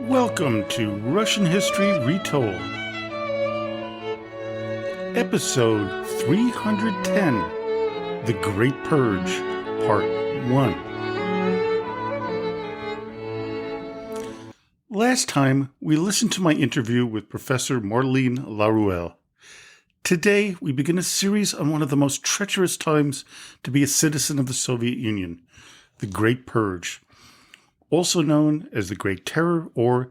Welcome to Russian History Retold, Episode 310, The Great Purge, Part 1. Last time, we listened to my interview with Professor Marlene Laruelle. Today, we begin a series on one of the most treacherous times to be a citizen of the Soviet Union, the Great Purge, also known as the Great Terror or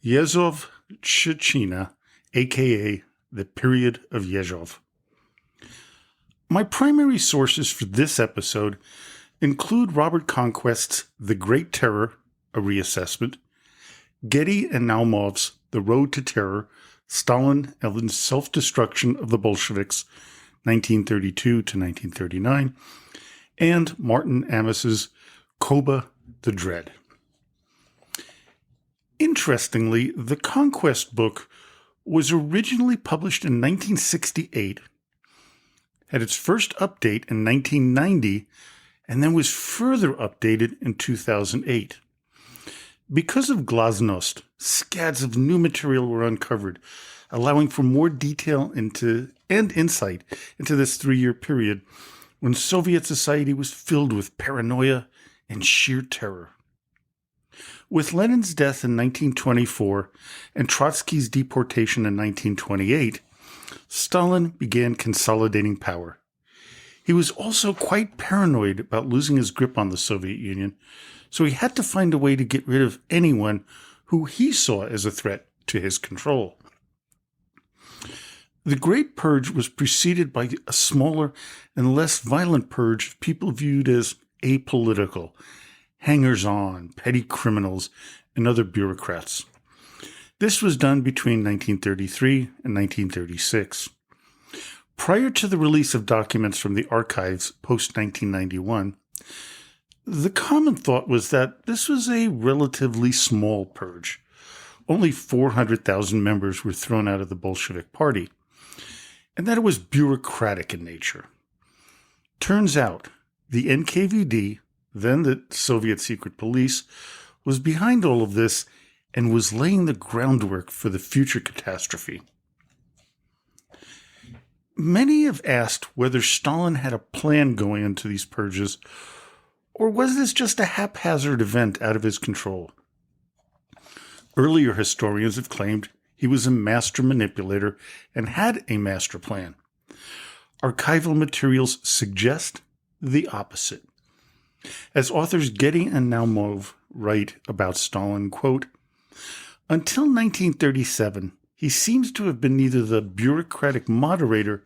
Yezhov-Chechnya, aka the Period of Yezhov. My primary sources for this episode include Robert Conquest's The Great Terror, a reassessment, Getty and Naumov's The Road to Terror, Stalin and the Self-Destruction of the Bolsheviks, 1932 to 1939, and Martin Amis's Koba the Dread. Interestingly, the Conquest book was originally published in 1968, had its first update in 1990, and then was further updated in 2008. Because of glasnost, scads of new material were uncovered, allowing for more detail and insight into this 3-year period when Soviet society was filled with paranoia and sheer terror. With Lenin's death in 1924 and Trotsky's deportation in 1928, Stalin began consolidating power. He was also quite paranoid about losing his grip on the Soviet Union, so he had to find a way to get rid of anyone who he saw as a threat to his control. The Great Purge was preceded by a smaller and less violent purge of people viewed as apolitical, hangers-on, petty criminals, and other bureaucrats. This was done between 1933 and 1936. Prior to the release of documents from the archives post-1991, the common thought was that this was a relatively small purge. Only 400,000 members were thrown out of the Bolshevik Party, and that it was bureaucratic in nature. Turns out, the NKVD, then the Soviet secret police, was behind all of this and was laying the groundwork for the future catastrophe. Many have asked whether Stalin had a plan going into these purges, or was this just a haphazard event out of his control? Earlier historians have claimed he was a master manipulator and had a master plan. Archival materials suggest the opposite. As authors Getty and Naumov write about Stalin, quote, "Until 1937, he seems to have been neither the bureaucratic moderator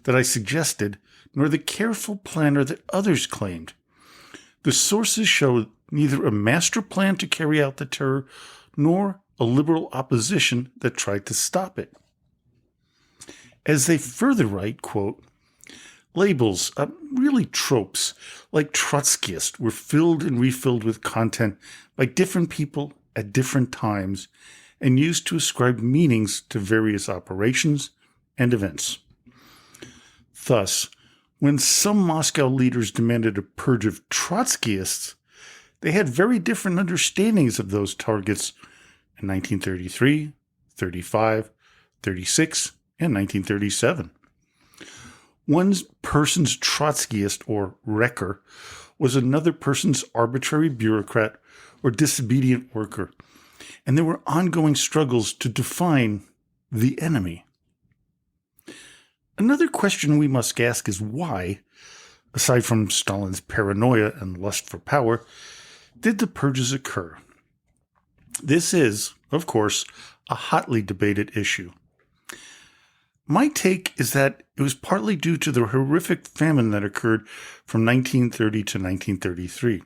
that I suggested, nor the careful planner that others claimed. The sources show neither a master plan to carry out the terror, nor a liberal opposition that tried to stop it." As they further write, quote, "Labels, really tropes, like Trotskyist, were filled and refilled with content by different people at different times and used to ascribe meanings to various operations and events. Thus, when some Moscow leaders demanded a purge of Trotskyists, they had very different understandings of those targets in 1933, 35, 36, and 1937. One person's Trotskyist, or wrecker, was another person's arbitrary bureaucrat or disobedient worker, and there were ongoing struggles to define the enemy. Another question we must ask is why, aside from Stalin's paranoia and lust for power, did the purges occur? This is, of course, a hotly debated issue. My take is that it was partly due to the horrific famine that occurred from 1930 to 1933.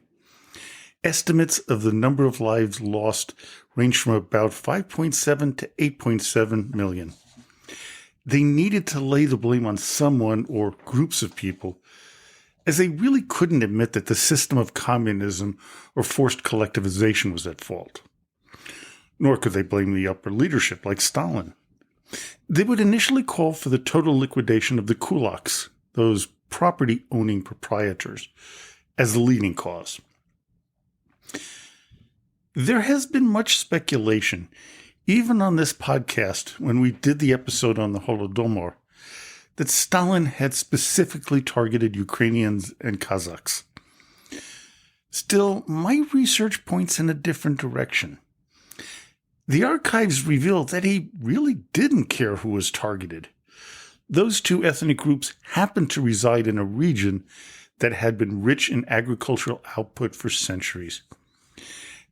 Estimates of the number of lives lost range from about 5.7 to 8.7 million. They needed to lay the blame on someone or groups of people, as they really couldn't admit that the system of communism or forced collectivization was at fault. Nor could they blame the upper leadership like Stalin. They would initially call for the total liquidation of the kulaks, those property-owning proprietors, as the leading cause. There has been much speculation, even on this podcast when we did the episode on the Holodomor, that Stalin had specifically targeted Ukrainians and Kazakhs. Still, my research points in a different direction. The archives reveal that he really didn't care who was targeted. Those two ethnic groups happened to reside in a region that had been rich in agricultural output for centuries.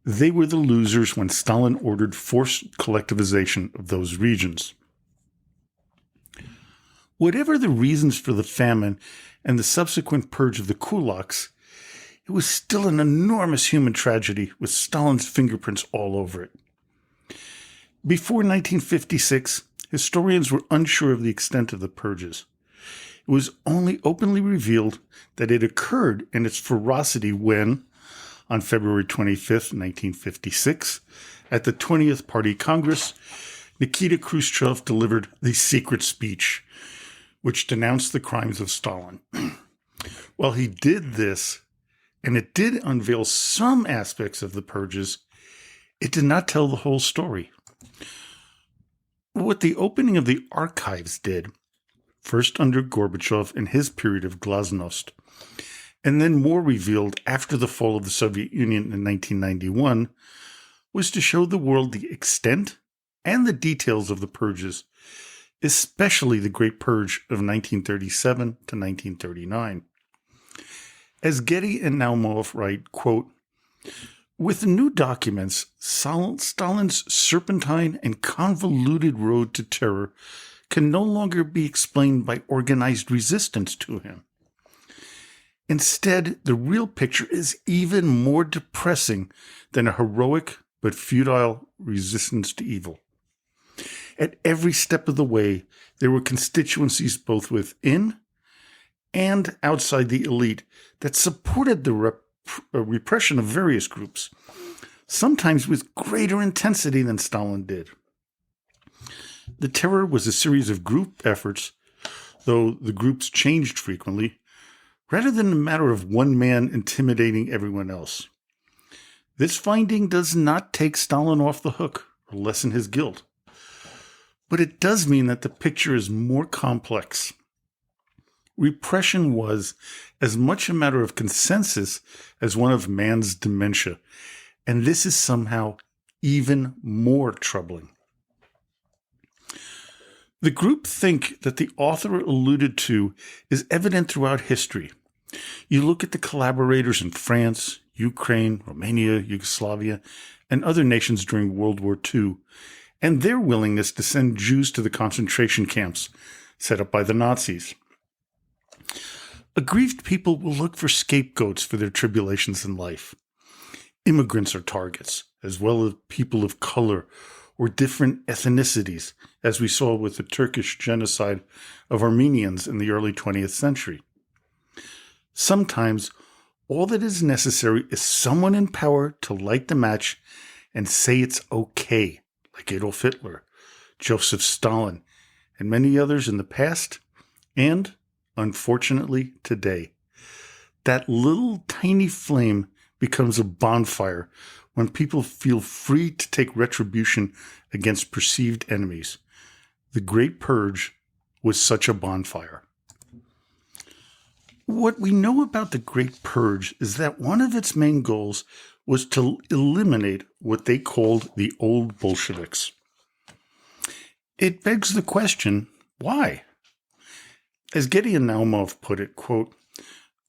They were the losers when Stalin ordered forced collectivization of those regions. Whatever the reasons for the famine and the subsequent purge of the kulaks, it was still an enormous human tragedy with Stalin's fingerprints all over it. Before 1956, historians were unsure of the extent of the purges. It was only openly revealed that it occurred in its ferocity when, on February 25, 1956, at the 20th Party Congress, Nikita Khrushchev delivered the secret speech, which denounced the crimes of Stalin. While he did this, and it did unveil some aspects of the purges, it did not tell the whole story. What the opening of the archives did, first under Gorbachev in his period of glasnost, and then more revealed after the fall of the Soviet Union in 1991, was to show the world the extent and the details of the purges, especially the Great Purge of 1937 to 1939. As Getty and Naumov write, quote, "With the new documents, Stalin's serpentine and convoluted road to terror can no longer be explained by organized resistance to him. Instead, the real picture is even more depressing than a heroic but futile resistance to evil. At every step of the way, there were constituencies both within and outside the elite that supported the repression of various groups, sometimes with greater intensity than Stalin did. The terror was a series of group efforts, though the groups changed frequently, rather than a matter of one man intimidating everyone else. This finding does not take Stalin off the hook or lessen his guilt, but it does mean that the picture is more complex. Repression was as much a matter of consensus as one of man's dementia, and this is somehow even more troubling. The groupthink that the author alluded to is evident throughout history. You look at the collaborators in France, Ukraine, Romania, Yugoslavia, and other nations during World War II, and their willingness to send Jews to the concentration camps set up by the Nazis. Aggrieved people will look for scapegoats for their tribulations in life. Immigrants are targets, as well as people of color or different ethnicities, as we saw with the Turkish genocide of Armenians in the early 20th century. Sometimes, all that is necessary is someone in power to light the match and say it's okay, like Adolf Hitler, Joseph Stalin, and many others in the past and, unfortunately, today. That little tiny flame becomes a bonfire when people feel free to take retribution against perceived enemies. The Great Purge was such a bonfire. What we know about the Great Purge is that one of its main goals was to eliminate what they called the old Bolsheviks. It begs the question, why? As Getty and Naumov put it, quote,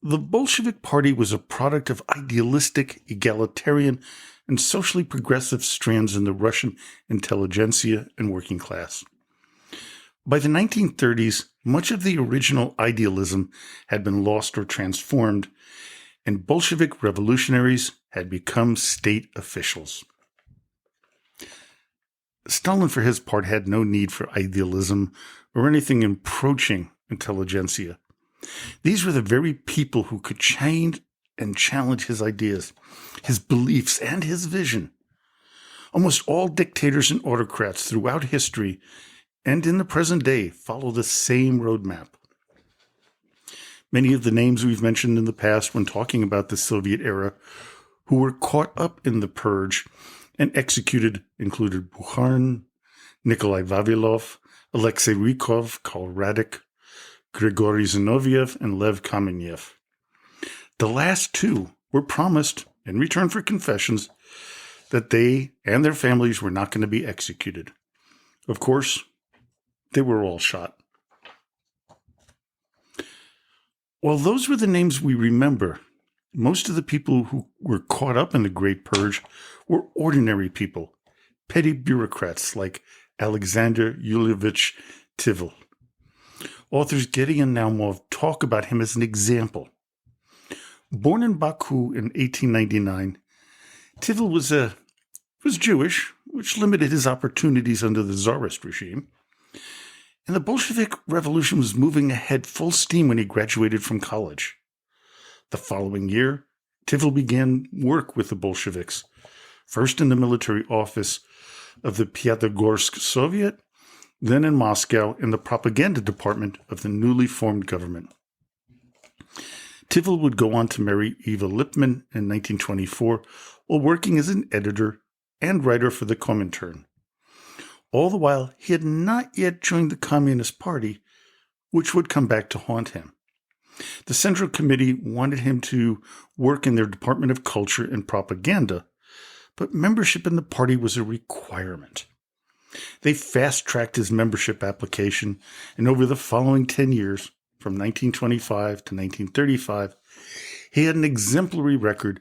"The Bolshevik Party was a product of idealistic, egalitarian, and socially progressive strands in the Russian intelligentsia and working class. By the 1930s, much of the original idealism had been lost or transformed, and Bolshevik revolutionaries had become state officials." Stalin, for his part, had no need for idealism or anything approaching intelligentsia. These were the very people who could change and challenge his ideas, his beliefs, and his vision. Almost all dictators and autocrats throughout history and in the present day follow the same roadmap. Many of the names we've mentioned in the past when talking about the Soviet era who were caught up in the purge and executed included Bukharin, Nikolai Vavilov, Alexei Rykov, Karl Radek, Grigory Zinoviev, and Lev Kamenev. The last two were promised, in return for confessions, that they and their families were not going to be executed. Of course, they were all shot. While those were the names we remember, most of the people who were caught up in the Great Purge were ordinary people, petty bureaucrats like Alexander Yulievich Tivol. Authors Getty and Naumov talk about him as an example. Born in Baku in 1899, Tivol was Jewish, which limited his opportunities under the Tsarist regime. And the Bolshevik Revolution was moving ahead full steam when he graduated from college. The following year, Tivol began work with the Bolsheviks, first in the military office of the Pyatigorsk Soviet, then in Moscow in the propaganda department of the newly formed government. Tivol would go on to marry Eva Lipman in 1924 while working as an editor and writer for the Comintern. All the while, he had not yet joined the Communist Party, which would come back to haunt him. The Central Committee wanted him to work in their Department of Culture and Propaganda, but membership in the party was a requirement. They fast-tracked his membership application, and over the following 10 years, from 1925 to 1935, he had an exemplary record,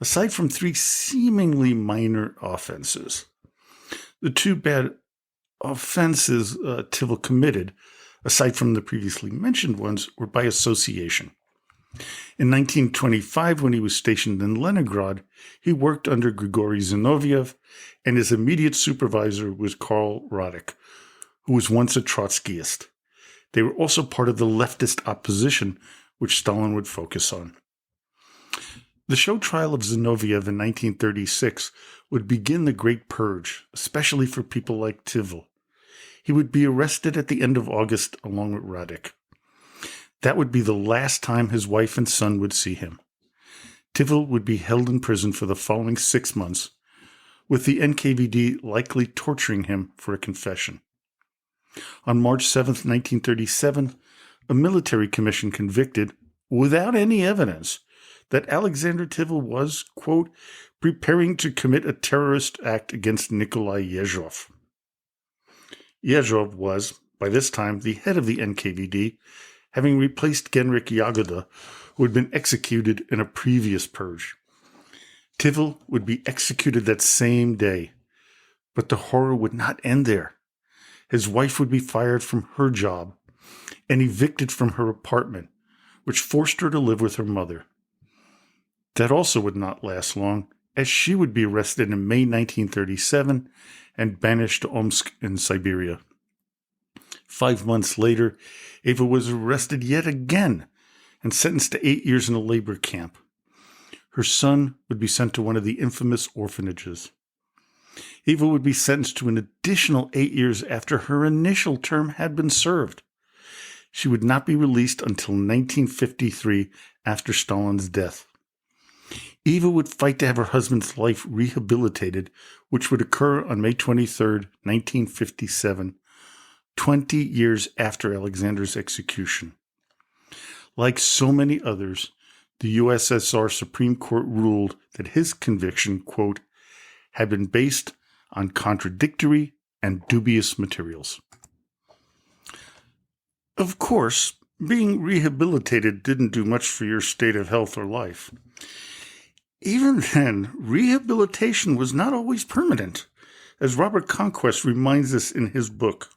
aside from 3 seemingly minor offenses. The 2 bad offenses Tivol committed, aside from the previously mentioned ones, were by association. In 1925, when he was stationed in Leningrad, he worked under Grigory Zinoviev, and his immediate supervisor was Karl Radek, who was once a Trotskyist. They were also part of the leftist opposition, which Stalin would focus on. The show trial of Zinoviev in 1936 would begin the Great Purge, especially for people like Tivol. He would be arrested at the end of August along with Radek. That would be the last time his wife and son would see him. Tivol would be held in prison for the following 6 months, with the NKVD likely torturing him for a confession. On March 7, 1937, a military commission convicted, without any evidence, that Alexander Tivol was, quote, preparing to commit a terrorist act against Nikolai Yezhov. Yezhov was, by this time, the head of the NKVD, having replaced Genrikh Yagoda, who had been executed in a previous purge. Tivol would be executed that same day, but the horror would not end there. His wife would be fired from her job and evicted from her apartment, which forced her to live with her mother. That also would not last long, as she would be arrested in May 1937 and banished to Omsk in Siberia. 5 months later, Eva was arrested yet again and sentenced to 8 years in a labor camp. Her son would be sent to one of the infamous orphanages. Eva would be sentenced to an additional 8 years after her initial term had been served. She would not be released until 1953 after Stalin's death. Eva would fight to have her husband's life rehabilitated, which would occur on May 23, 1957, 20 years after Alexander's execution. Like so many others, the USSR Supreme Court ruled that his conviction, quote, had been based on contradictory and dubious materials. Of course, being rehabilitated didn't do much for your state of health or life. Even then, rehabilitation was not always permanent, as Robert Conquest reminds us in his book.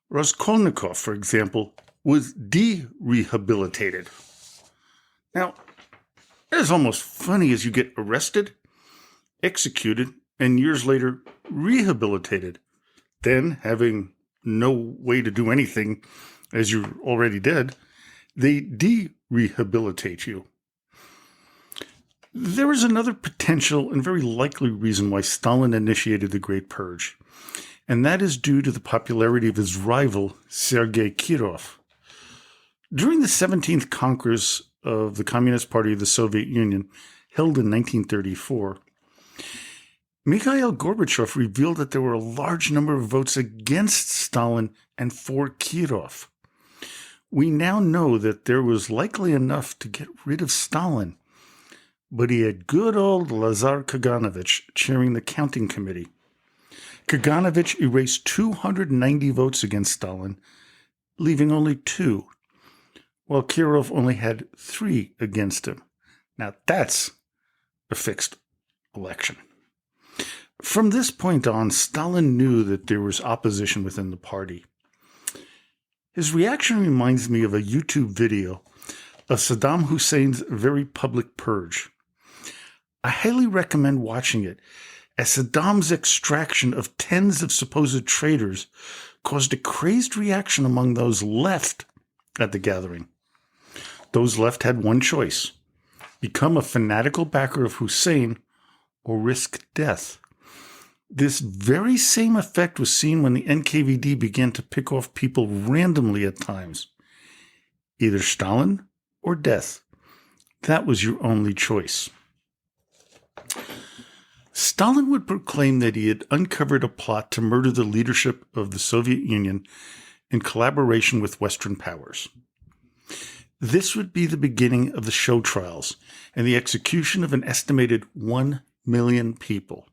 Raskolnikov, for example, was de-rehabilitated. Now, that is almost funny as you get arrested, executed, and years later rehabilitated. Then, having no way to do anything as you're already dead, they de-rehabilitate you. There is another potential and very likely reason why Stalin initiated the Great Purge, and that is due to the popularity of his rival, Sergei Kirov. During the 17th Congress of the Communist Party of the Soviet Union, held in 1934, Mikhail Gorbachev revealed that there were a large number of votes against Stalin and for Kirov. We now know that there was likely enough to get rid of Stalin, but he had good old Lazar Kaganovich chairing the counting committee. Kaganovich erased 290 votes against Stalin, leaving only 2, while Kirov only had 3 against him. Now that's a fixed election. From this point on, Stalin knew that there was opposition within the party. His reaction reminds me of a YouTube video of Saddam Hussein's very public purge. I highly recommend watching it, as Saddam's extraction of tens of supposed traitors caused a crazed reaction among those left at the gathering. Those left had one choice: become a fanatical backer of Hussein or risk death. This very same effect was seen when the NKVD began to pick off people randomly at times. Either Stalin or death. That was your only choice. Stalin would proclaim that he had uncovered a plot to murder the leadership of the Soviet Union in collaboration with Western powers. This would be the beginning of the show trials and the execution of an estimated 1 million people.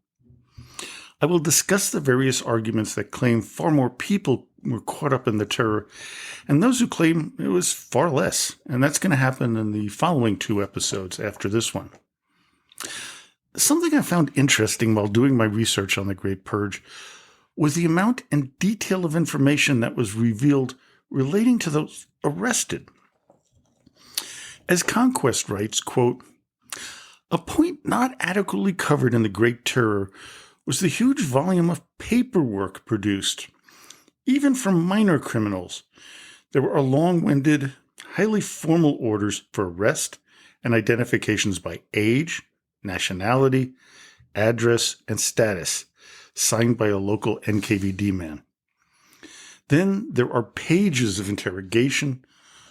I will discuss the various arguments that claim far more people were caught up in the terror and those who claim it was far less, and that's going to happen in the following 2 episodes after this one. Something I found interesting while doing my research on the Great Purge was the amount and detail of information that was revealed relating to those arrested. As Conquest writes, quote, "A point not adequately covered in the Great Terror was the huge volume of paperwork produced, even from minor criminals. There were long-winded, highly formal orders for arrest and identifications by age, nationality, address, and status, signed by a local NKVD man. Then there are pages of interrogation,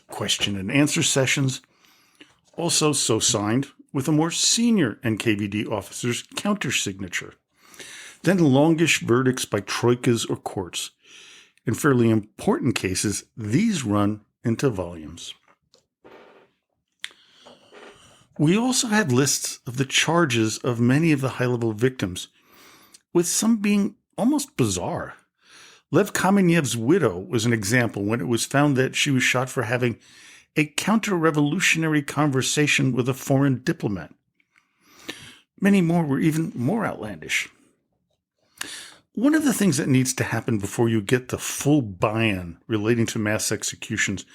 question and answer sessions, also so signed with a more senior NKVD officer's countersignature. Then longish verdicts by troikas or courts. In fairly important cases, these run into volumes. We also have lists of the charges of many of the high-level victims, with some being almost bizarre. Lev Kamenev's widow was an example when it was found that she was shot for having a counter-revolutionary conversation with a foreign diplomat. Many more were even more outlandish. One of the things that needs to happen before you get the full buy-in relating to mass executions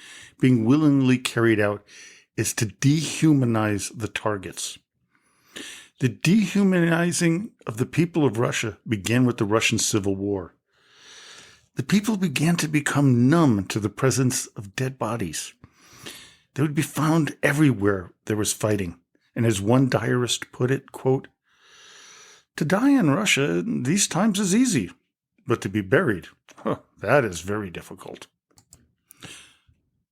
being willingly carried out is to dehumanize the targets. The dehumanizing of the people of Russia began with the Russian Civil War. The people began to become numb to the presence of dead bodies. They would be found everywhere there was fighting. And as one diarist put it, quote, "To die in Russia in these times is easy, but to be buried, that is very difficult."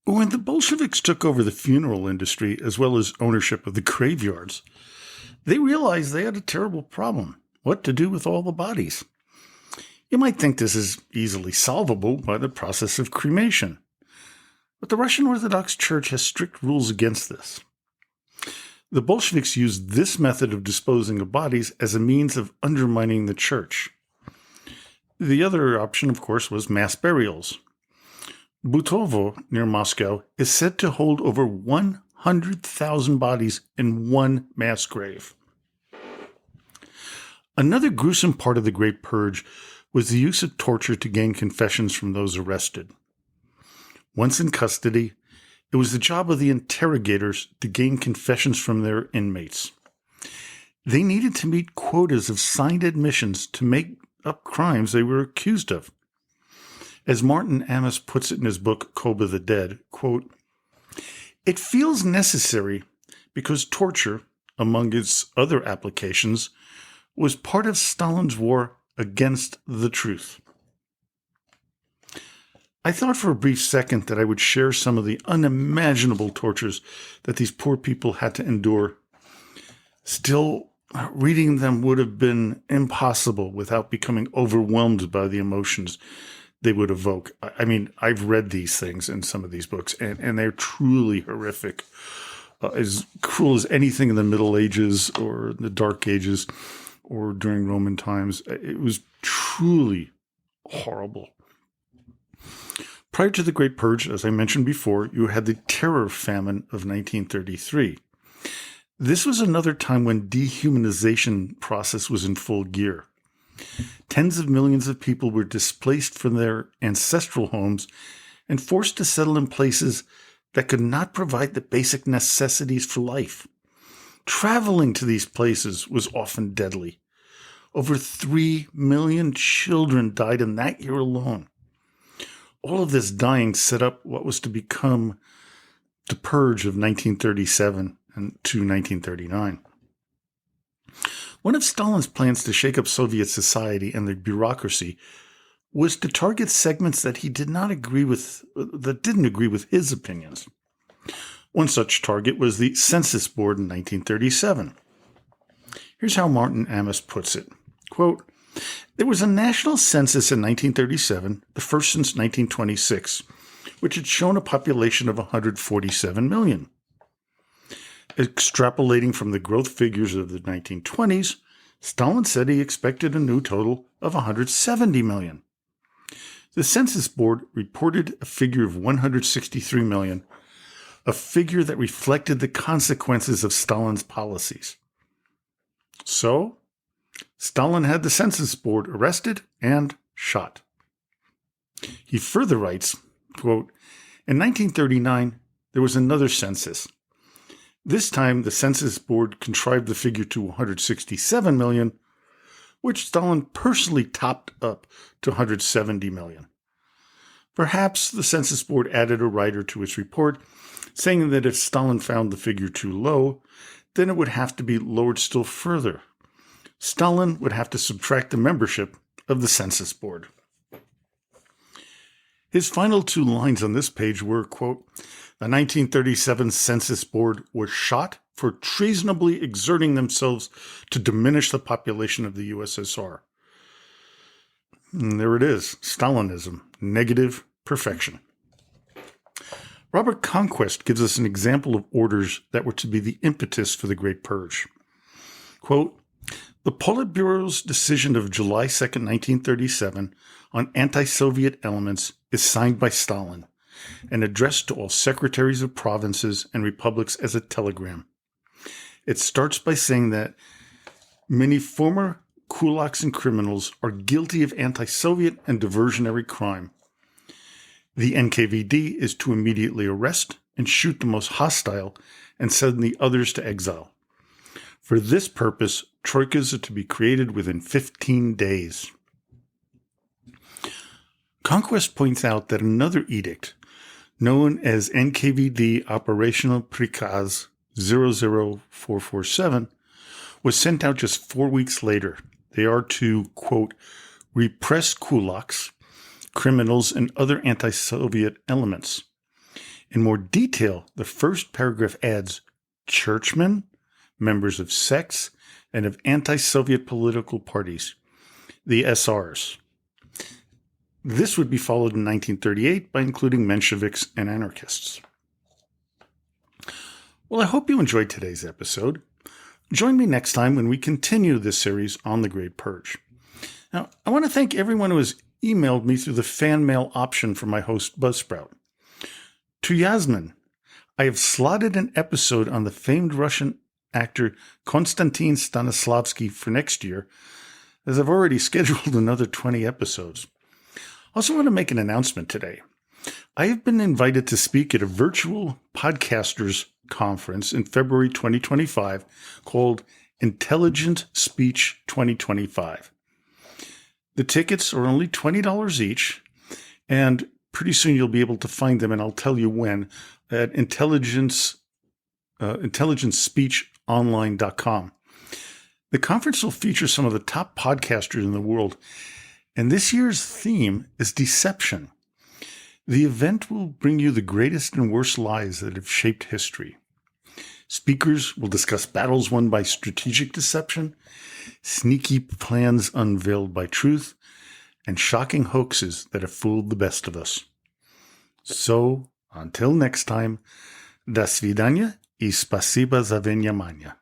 When the Bolsheviks took over the funeral industry as well as ownership of the graveyards, they realized they had a terrible problem: what to do with all the bodies. You might think this is easily solvable by the process of cremation, but the Russian Orthodox Church has strict rules against this. The Bolsheviks used this method of disposing of bodies as a means of undermining the church. The other option, of course, was mass burials. Butovo, near Moscow, is said to hold over 100,000 bodies in one mass grave. Another gruesome part of the Great Purge was the use of torture to gain confessions from those arrested. Once in custody, it was the job of the interrogators to gain confessions from their inmates. They needed to meet quotas of signed admissions to make up crimes they were accused of. As Martin Amis puts it in his book, Koba the Dead, quote, "It feels necessary because torture, among its other applications, was part of Stalin's war against the truth." I thought for a brief second that I would share some of the unimaginable tortures that these poor people had to endure. Still, reading them would have been impossible without becoming overwhelmed by the emotions they would evoke. I mean, I've read these things in some of these books, and they're truly horrific. As cruel as anything in the Middle Ages or the Dark Ages or during Roman times. It was truly horrible. Prior to the Great Purge, as I mentioned before, you had the terror famine of 1933. This was another time when dehumanization process was in full gear. Tens of millions of people were displaced from their ancestral homes and forced to settle in places that could not provide the basic necessities for life. Traveling to these places was often deadly. Over 3 million children died in that year alone. All of this dying set up what was to become the Purge of 1937 and to 1939. One of Stalin's plans to shake up Soviet society and the bureaucracy was to target segments that didn't agree with his opinions. One such target was the Census Board in 1937. Here's how Martin Amis puts it. Quote, "There was a national census in 1937, the first since 1926, which had shown a population of 147 million. Extrapolating from the growth figures of the 1920s, Stalin said he expected a new total of 170 million. The Census Board reported a figure of 163 million, a figure that reflected the consequences of Stalin's policies. So, Stalin had the Census Board arrested and shot." He further writes, quote, "In 1939, there was another census. This time, the Census Board contrived the figure to 167 million, which Stalin personally topped up to 170 million. Perhaps the Census Board added a writer to its report, saying that if Stalin found the figure too low, then it would have to be lowered still further. Stalin would have to subtract the membership of the Census Board." His final two lines on this page were, quote, "The 1937 Census Board was shot for treasonably exerting themselves to diminish the population of the USSR. And there it is, Stalinism, negative perfection. Robert Conquest gives us an example of orders that were to be the impetus for the Great Purge. Quote, "The Politburo's decision of July 2nd, 1937 on anti-Soviet elements is signed by Stalin and addressed to all secretaries of provinces and republics as a telegram. It starts by saying that many former kulaks and criminals are guilty of anti-Soviet and diversionary crime. The NKVD is to immediately arrest and shoot the most hostile and send the others to exile. For this purpose, troikas are to be created within 15 days. Conquest points out that another edict, known as NKVD Operational Prikaz 00447, was sent out just 4 weeks later. They are to, quote, repress kulaks, criminals, and other anti-Soviet elements. In more detail, the first paragraph adds churchmen, members of sects, and of anti-Soviet political parties, the SRs. This would be followed in 1938 by including Mensheviks and anarchists. Well, I hope you enjoyed today's episode. Join me next time when we continue this series on the Great Purge. Now, I want to thank everyone who has emailed me through the fan mail option for my host, Buzzsprout. To Yasmin, I have slotted an episode on the famed Russian actor Konstantin Stanislavski for next year, as I've already scheduled another 20 episodes. I also want to make an announcement today. I have been invited to speak at a virtual podcasters conference in February 2025 called Intelligent Speech 2025. The tickets are only $20 each, and pretty soon you'll be able to find them, and I'll tell you when, at intelligencespeechonline.com. The conference will feature some of the top podcasters in the world, and this year's theme is deception. The event will bring you the greatest and worst lies that have shaped history. Speakers will discuss battles won by strategic deception, sneaky plans unveiled by truth, and shocking hoaxes that have fooled the best of us. So, until next time, до свидания и спасибо за внимание.